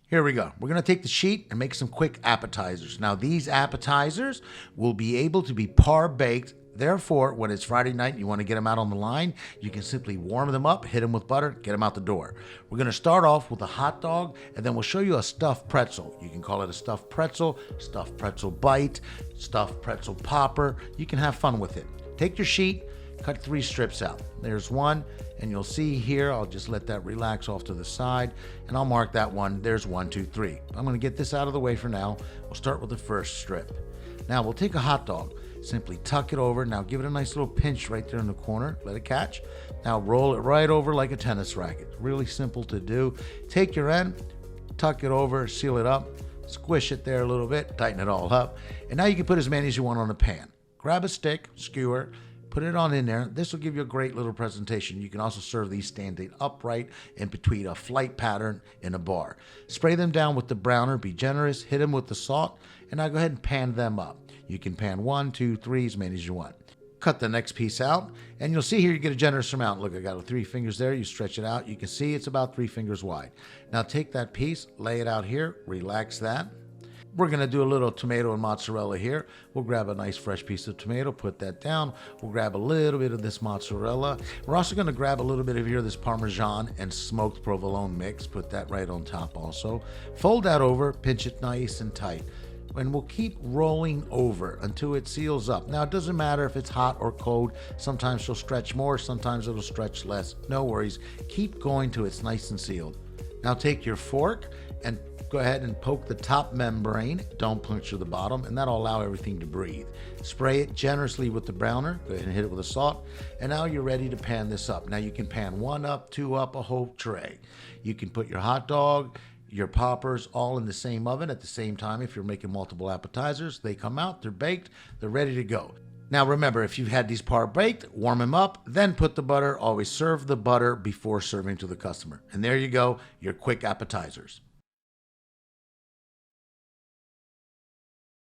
Here we go. We're going to take the sheet and make some quick appetizers. Now, these appetizers will be able to be par baked. Therefore, when it's Friday night and you want to get them out on the line, you can simply warm them up, hit them with butter, get them out the door. We're going to start off with a hot dog, and then we'll show you a stuffed pretzel. You can call it a stuffed pretzel bite, stuffed pretzel popper. You can have fun with it. Take your sheet, cut 3 strips out. There's one, and you'll see here, I'll just let that relax off to the side, and I'll mark that one. There's 1, 2, 3. I'm going to get this out of the way for now. We'll start with the first strip. Now, we'll take a hot dog. Simply tuck it over. Now give it a nice little pinch right there in the corner. Let it catch. Now roll it right over like a tennis racket. Really simple to do. Take your end, tuck it over, seal it up, squish it there a little bit, tighten it all up. And now you can put as many as you want on the pan. Grab a stick, skewer, put it on in there. This will give you a great little presentation. You can also serve these standing upright in between a flight pattern in a bar. Spray them down with the browner. Be generous. Hit them with the salt. And now go ahead and pan them up. You can pan 1, 2, 3, as many as you want. Cut the next piece out, and you'll see here you get a generous amount. Look, I got 3 fingers there. You stretch it out. You can see it's about 3 fingers wide. Now take that piece, lay it out here, relax that. We're going to do a little tomato and mozzarella here. We'll grab a nice fresh piece of tomato, put that down. We'll grab a little bit of this mozzarella. We're also going to grab a little bit of here, this Parmesan and smoked provolone mix. Put that right on top also. Fold that over, pinch it nice and tight. And we'll keep rolling over until it seals up. Now, it doesn't matter if it's hot or cold. Sometimes it'll stretch more, sometimes it'll stretch less. No worries. Keep going till it's nice and sealed. Now take your fork and go ahead and poke the top membrane. Don't puncture the bottom, and that'll allow everything to breathe. Spray it generously with the browner. Go ahead and hit it with the salt. And now you're ready to pan this up. Now you can pan 1 up, 2 up, a whole tray. You can put your hot dog, your poppers all in the same oven at the same time. If you're making multiple appetizers, they come out, they're baked, they're ready to go. Now remember, if you've had these par baked, warm them up, then put the butter. Always serve the butter before serving to the customer. And there you go, your quick appetizers.